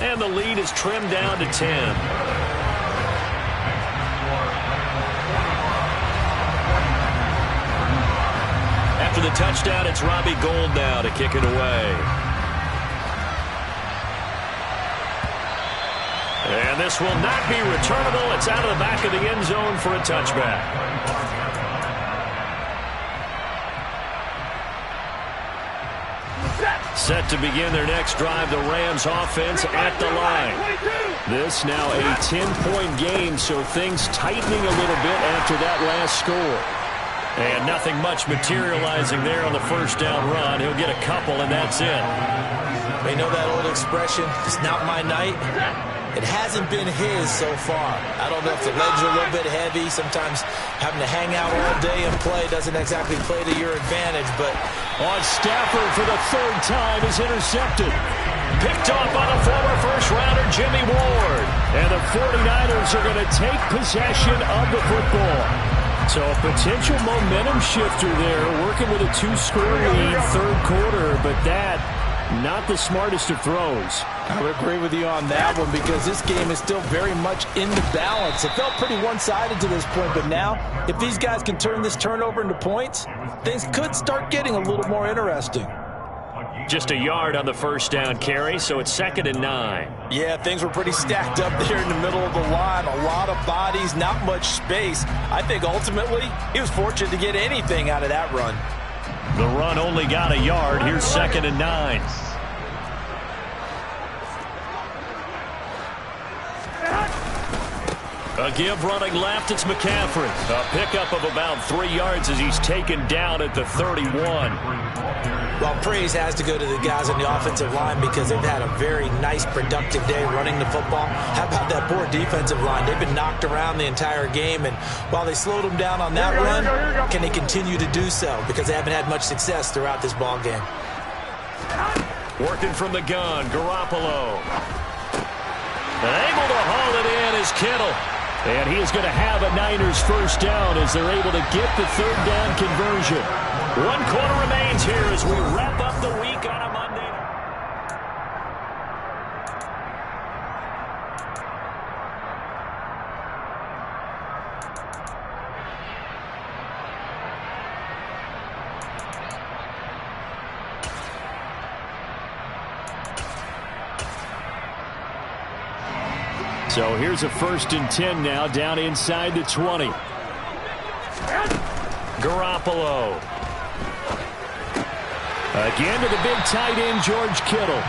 And the lead is trimmed down to 10. After the touchdown, it's Robbie Gould now to kick it away. And this will not be returnable. It's out of the back of the end zone for a touchback. Set to begin their next drive, the Rams offense at the line. This now a 10-point game, so things tightening a little bit after that last score. And nothing much materializing there on the first down run. He'll get a couple, and that's it. They know that old expression, it's not my night. It hasn't been his so far. I don't know if the legs are a little bit heavy. Sometimes having to hang out all day and play doesn't exactly play to your advantage. But on Stafford for the 3rd time is intercepted. Picked off by the former first-rounder Jimmy Ward. And the 49ers are going to take possession of the football. So a potential momentum shifter there, working with a 2-score lead, 3rd quarter, but that not the smartest of throws. I would agree with you on that one because this game is still very much in the balance. It felt pretty one-sided to this point, but now if these guys can turn this turnover into points, things could start getting a little more interesting. Just a yard on the first down carry, so it's 2nd and 9. Yeah, things were pretty stacked up there in the middle of the line. A lot of bodies, not much space. I think ultimately he was fortunate to get anything out of that run. The run only got a yard. Here's 2nd and 9. A give running left, it's McCaffrey. A pickup of about 3 yards as he's taken down at the 31. Well, praise has to go to the guys on the offensive line because they've had a very nice, productive day running the football. How about that poor defensive line? They've been knocked around the entire game, and while they slowed them down on that run, can they continue to do so? Because they haven't had much success throughout this ball game. Working from the gun, Garoppolo. And able to haul it in is Kittle. And he is going to have a Niners first down as they're able to get the 3rd down conversion. 1 quarter remains here as we wrap up the week on a Monday. So here's a 1st and 10 now, down inside the 20. Garoppolo. Again to the big tight end, George Kittle.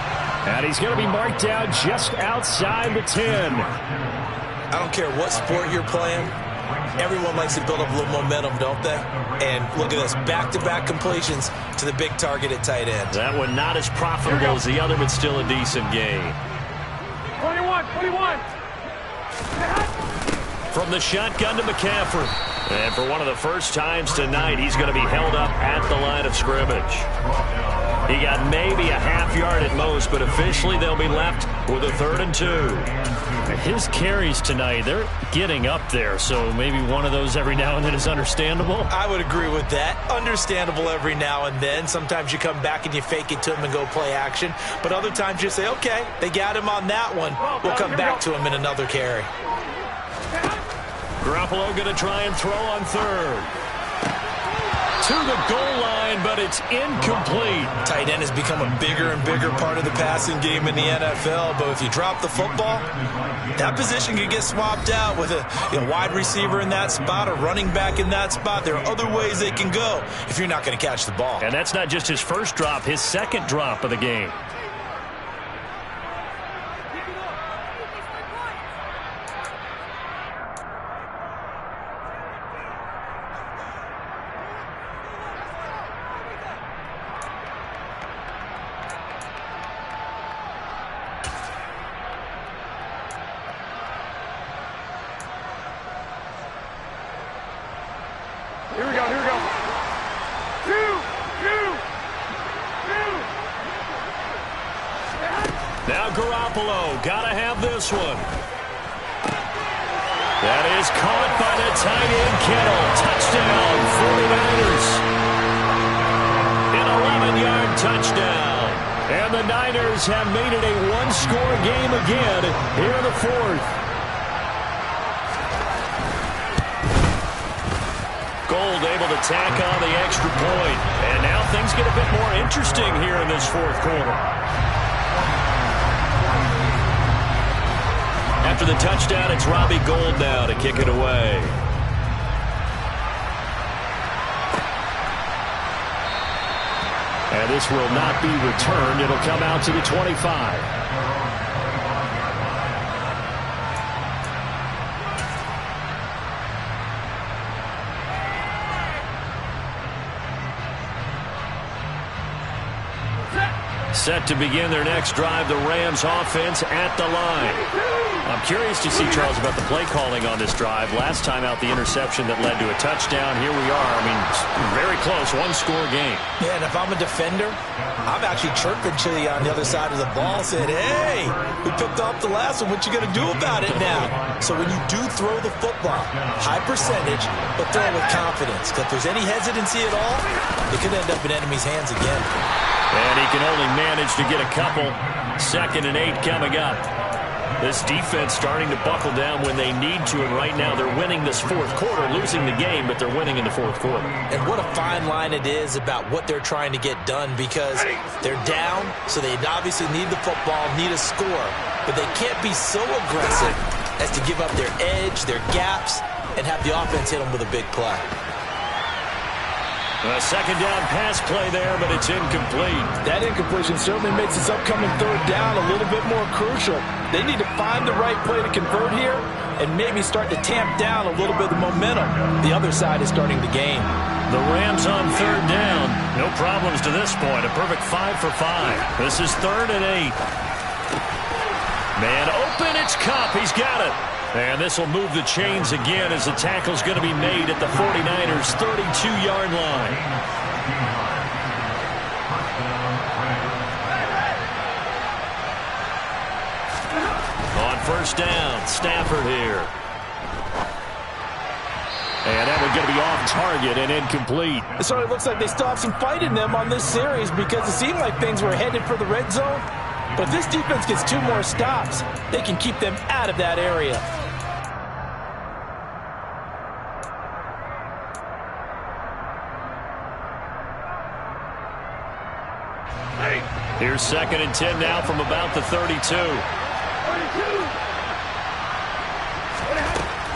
And he's going to be marked down just outside the 10. I don't care what sport you're playing. Everyone likes to build up a little momentum, don't they? And look at this, back-to-back completions to the big target at tight end. That one not as profitable as the other, but still a decent gain. 21. From the shotgun to McCaffrey. And for one of the first times tonight, he's going to be held up at the line of scrimmage. He got maybe a half yard at most, but officially they'll be left with a 3rd and 2. His carries tonight, they're getting up there, so maybe one of those every now and then is understandable. I would agree with that. Understandable every now and then. Sometimes you come back and you fake it to him and go play action. But other times you say, okay, they got him on that one. We'll come back to him in another carry. Garoppolo going to try and throw on 3rd. To the goal line, but it's incomplete. Tight end has become a bigger and bigger part of the passing game in the NFL, but if you drop the football, that position can get swapped out with a wide receiver in that spot, a running back in that spot. There are other ways they can go if you're not going to catch the ball. And that's not just his first drop, his 2nd drop of the game. Here we go. Two. Now Garoppolo, gotta have this one. That is caught by the tight end, Kittle. Touchdown, 49ers. An 11-yard touchdown. And the Niners have made it a one-score game again here in the fourth. Gold able to tack on the extra point. And now things get a bit more interesting here in this fourth quarter. After the touchdown, it's Robbie Gould now to kick it away. And this will not be returned. It'll come out to the 25. Set to begin their next drive, the Rams offense at the line. I'm curious to see, Charles, about the play calling on this drive. Last time out, the interception that led to a touchdown. Here we are. I mean, very close, one-score game. Yeah, and if I'm a defender, I'm actually chirping Chili on the other side of the ball, saying, hey, we picked off the last one. What you going to do about it now? So when you do throw the football, high percentage, but throw it with confidence. Because if there's any hesitancy at all, it could end up in enemy's hands again. And he can only manage to get a couple. 2nd and 8 coming up. This defense starting to buckle down when they need to, and right now they're winning this fourth quarter, losing the game, but they're winning in the fourth quarter. And what a fine line it is about what they're trying to get done, because they're down, so they obviously need the football, need a score, but they can't be so aggressive as to give up their edge, their gaps, and have the offense hit them with a big play. A second down pass play there, but it's incomplete. That incompletion certainly makes this upcoming third down a little bit more crucial. They need to find the right play to convert here and maybe start to tamp down a little bit of the momentum the other side is starting to gain. The Rams on third down. No problems to this point. A perfect 5 for 5. This is 3rd and 8. Man open, it's Kupp. He's got it. And this will move the chains again as the tackle's going to be made at the 49ers' 32-yard line. On first down, Stafford here. And that one's going to be off target and incomplete. It certainly looks like they still have some fight in them on this series, because it seemed like things were headed for the red zone. But if this defense gets 2 more stops, they can keep them out of that area. Here's 2nd and 10 now from about the 32.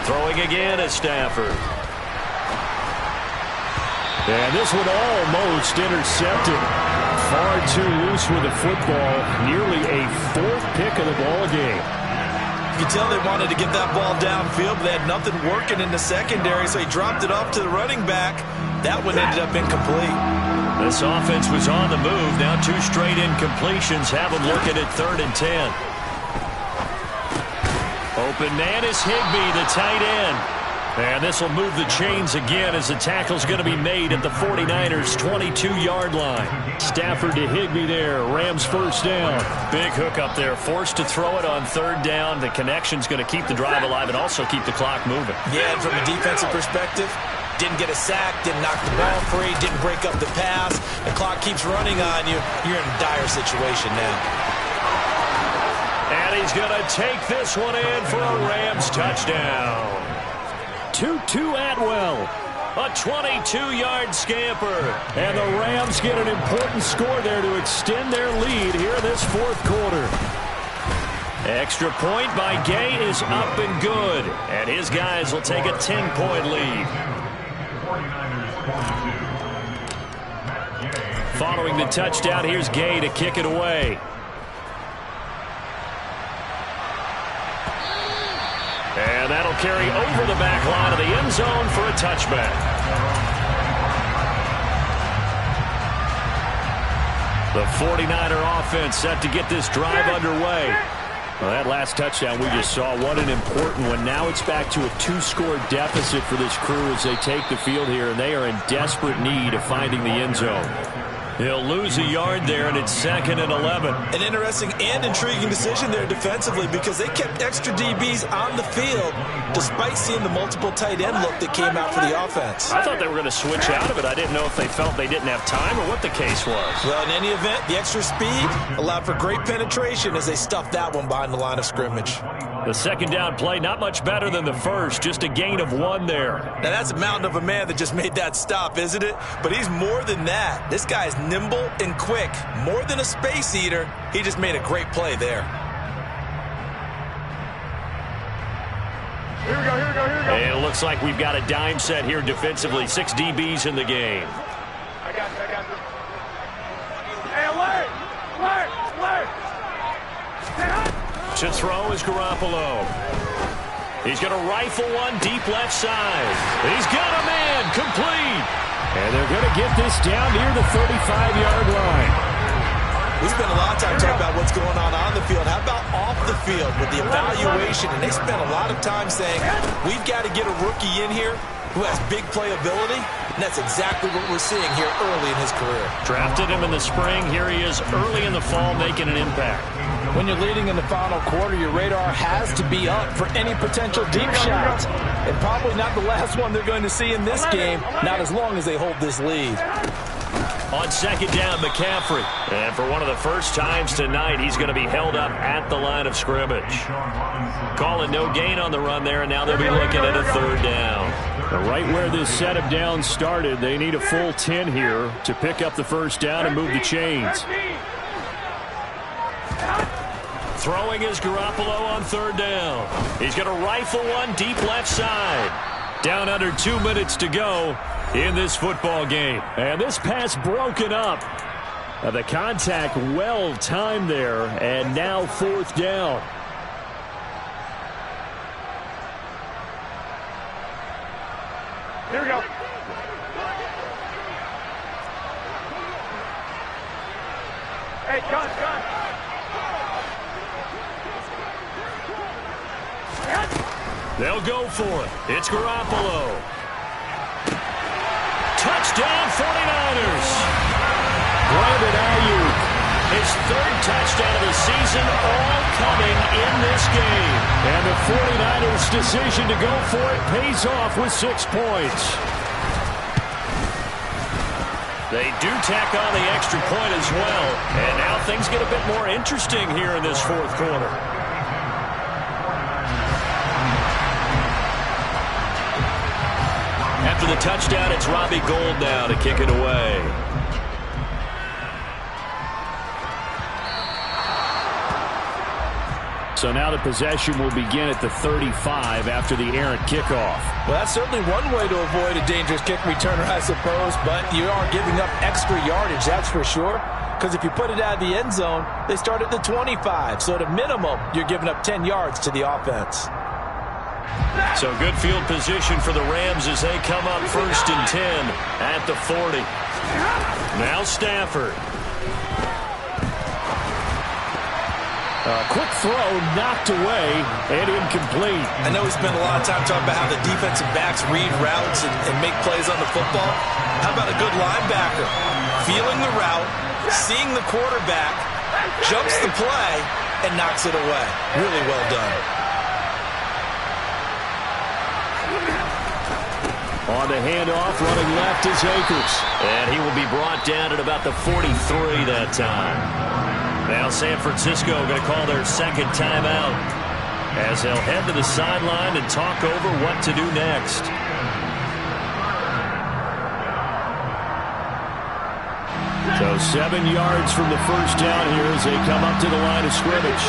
Throwing again is Stafford. And this one almost intercepted. Far too loose with the football. Nearly a 4th pick of the ball game. You can tell they wanted to get that ball downfield, but they had nothing working in the secondary, so he dropped it off to the running back. That one ended up incomplete. This offense was on the move. Now 2 straight incompletions have them looking at 3rd and 10. Open man is Higbee, the tight end. And this will move the chains again as the tackle's going to be made at the 49ers' 22-yard line. Stafford to Higbee there. Rams first down. Big hook up there. Forced to throw it on 3rd down. The connection's going to keep the drive alive and also keep the clock moving. Yeah, and from a defensive perspective, didn't get a sack, didn't knock the ball free, didn't break up the pass. The clock keeps running on you. You're in a dire situation now. And he's going to take this one in for a Rams touchdown. Tutu Atwell, a 22-yard scamper. And the Rams get an important score there to extend their lead here in this fourth quarter. Extra point by Gay is up and good. And his guys will take a 10-point lead. Following the touchdown, here's Gay to kick it away. And that'll carry over the back line of the end zone for a touchback. The 49er offense set to get this drive underway. Well, that last touchdown we just saw, what an important one. Now it's back to a 2-score deficit for this crew as they take the field here, and they are in desperate need of finding the end zone. He'll lose a yard there, and it's 2nd and 11. An interesting and intriguing decision there defensively because they kept extra DBs on the field despite seeing the multiple tight end look that came out for the offense. I thought they were going to switch out of it. I didn't know if they felt they didn't have time or what the case was. Well, in any event, the extra speed allowed for great penetration as they stuffed that one behind the line of scrimmage. The second down play, not much better than the first, just a gain of 1 there. Now, that's a mountain of a man that just made that stop, isn't it? But he's more than that. This guy's nimble and quick. More than a space eater, he just made a great play there. Here we go, here we go, here we go. And it looks like we've got a dime set here defensively. 6 DBs in the game. I got this. Hey, alert! To throw is Garoppolo. He's going to rifle one deep left side. He's got a man complete. And they're going to get this down near the 35-yard line. We spent a lot of time talking about what's going on the field. How about off the field with the evaluation? And they spent a lot of time saying, we've got to get a rookie in here who has big playability. And that's exactly what we're seeing here early in his career. Drafted him in the spring. Here he is early in the fall making an impact. When you're leading in the final quarter, your radar has to be up for any potential deep shots. And probably not the last one they're going to see in this game, not as long as they hold this lead. On second down, McCaffrey. And for one of the first times tonight, he's going to be held up at the line of scrimmage. Calling no gain on the run there, and now they'll be looking at a 3rd down. Right where this set of downs started, they need a full 10 here to pick up the first down and move the chains. Throwing is Garoppolo on 3rd down. He's going to rifle one deep left side. Down under 2 minutes to go in this football game. And this pass broken up. The contact well timed there, and now 4th down. Here we go. Hey, gun. They'll go for it. It's Garoppolo. Touchdown 49ers. Brandon Ayuk. His 3rd touchdown of the season, all coming in this game. And the 49ers' decision to go for it pays off with 6 points. They do tack on the extra point as well. And now things get a bit more interesting here in this 4th quarter. After the touchdown, it's Robbie Gould now to kick it away. So now the possession will begin at the 35 after the errant kickoff. Well, that's certainly one way to avoid a dangerous kick returner, I suppose, but you are giving up extra yardage, that's for sure. Because if you put it out of the end zone, they start at the 25. So at a minimum, you're giving up 10 yards to the offense. So good field position for the Rams as they come up 1st and 10 at the 40. Now Stafford. Quick throw knocked away and incomplete. I know we spent a lot of time talking about how the defensive backs read routes and make plays on the football. How about a good linebacker? Feeling the route, seeing the quarterback, jumps the play, and knocks it away. Really well done. On the handoff, running left is Akers. And he will be brought down at about the 43 that time. Now San Francisco going to call their 2nd timeout as they'll head to the sideline and talk over what to do next. So 7 yards from the first down here as they come up to the line of scrimmage.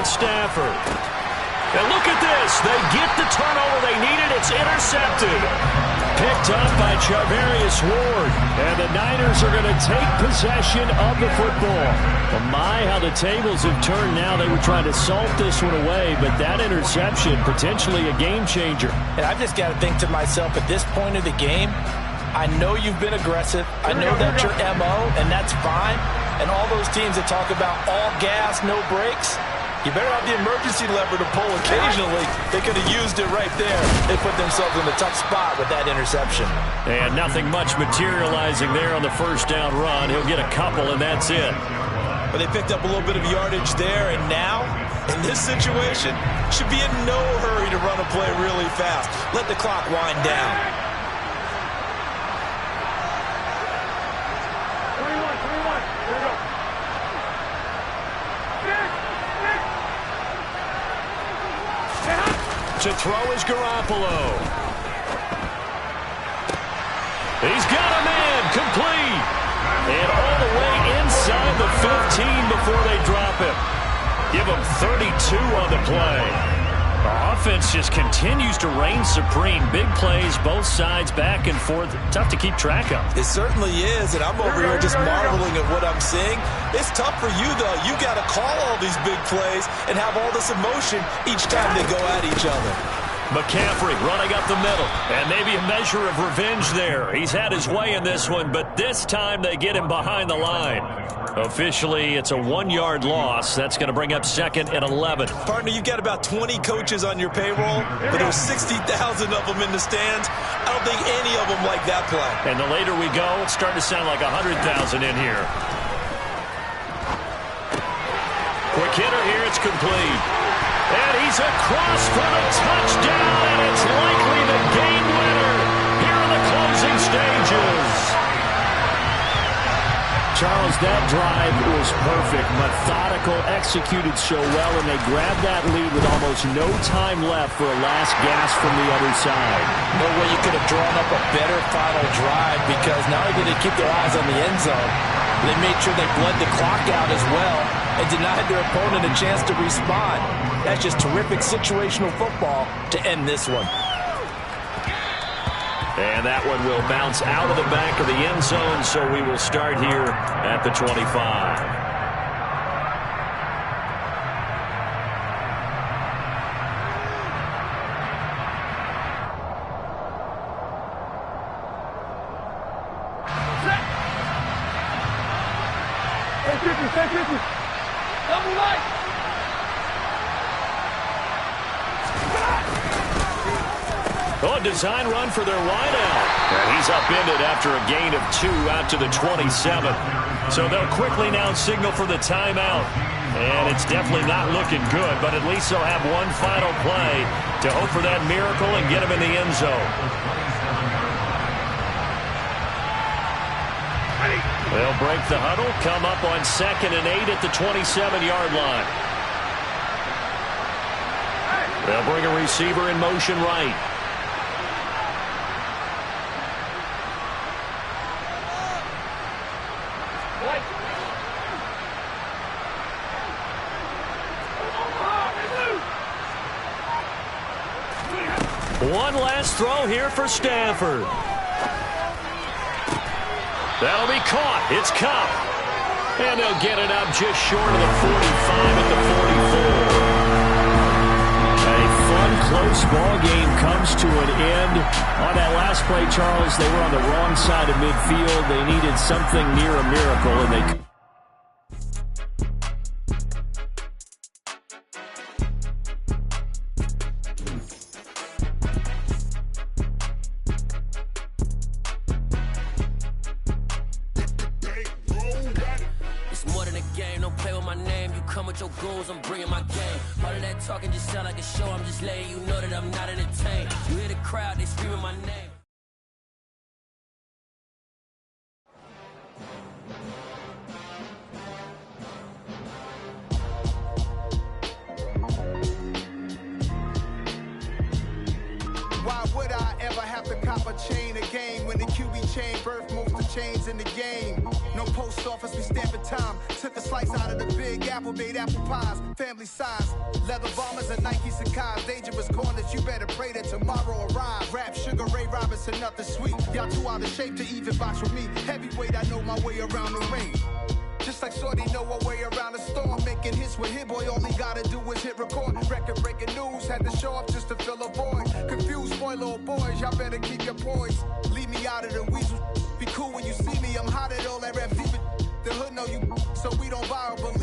Stafford. And look at this. They get the turnover they needed. It's intercepted. Picked up by Charvarius Ward. And the Niners are going to take possession of the football. Well, my, how the tables have turned now. They were trying to salt this one away, but that interception, potentially a game changer. And I've just got to think to myself, at this point of the game, I know you've been aggressive. I know that's your MO, and that's fine. And all those teams that talk about all gas, no brakes, you better have the emergency lever to pull occasionally. They could have used it right there. They put themselves in a tough spot with that interception. And nothing much materializing there on the first down run. He'll get a couple, and that's it. But they picked up a little bit of yardage there, and now, in this situation, should be in no hurry to run a play really fast. Let the clock wind down. 21. Here we go. To throw is Garoppolo. He's got a man complete. And all the way inside the 15 before they drop him. Give him 32 on the play. The offense just continues to reign supreme. Big plays, both sides, back and forth. Tough to keep track of. It certainly is, and I'm over here just marveling at what I'm seeing. It's tough for you, though. You got to call all these big plays and have all this emotion each time they go at each other. McCaffrey running up the middle, and maybe a measure of revenge there. He's had his way in this one, but this time they get him behind the line. Officially, it's a 1-yard loss. That's going to bring up 2nd and 11. Partner, you've got about 20 coaches on your payroll, but there's 60,000 of them in the stands. I don't think any of them like that play. And the later we go, it's starting to sound like 100,000 in here. Quick hitter here, it's complete. And he's across for the touchdown, and it's likely the game winner here in the closing stages. Charles, that drive was perfect. Methodical, executed so well, and they grabbed that lead with almost no time left for a last gasp from the other side. No way you could have drawn up a better final drive, because not only did they keep their eyes on the end zone, they made sure they bled the clock out as well and denied their opponent a chance to respond. That's just terrific situational football to end this one. And that one will bounce out of the back of the end zone, so we will start here at the 25. Double right. Oh, a design run for their wideout. And he's upended after a gain of 2 out to the 27. So they'll quickly now signal for the timeout. And it's definitely not looking good, but at least they'll have one final play to hope for that miracle and get him in the end zone. They'll break the huddle, come up on 2nd and 8 at the 27-yard line. They'll bring a receiver in motion right. One last throw here for Stanford. That'll be caught. It's Cup. And they'll get it up just short of the 45 at the 44. A fun, close ball game comes to an end. On that last play, Charles, they were on the wrong side of midfield. They needed something near a miracle, and they I'm bringing my game. All of that talking just sound like a show. I'm just letting you know that I'm not entertained. You hear the crowd, they screaming my name. Why would I ever have to cop a chain again when the QB chain birth most of chains in the game? No post office, we stamping time. Took a slice out of the big apple, made apple pies, family size. Leather bombers and Nike Sacai's. Dangerous corners, you better pray that tomorrow arrive. Rap, Sugar Ray Robinson, nothing sweet. Y'all too out of shape to even box with me. Heavyweight, I know my way around the ring. Just like Shorty know her way around the storm. Making hits with Hit Boy, all he gotta do is hit record. Record breaking news, had to show up just to fill a void. Confused boy, little boys, y'all better keep your poise. Leave me out of the weasel. Be cool when you see me, I'm hot at all that rap deep. The hood know you so we don't borrow, but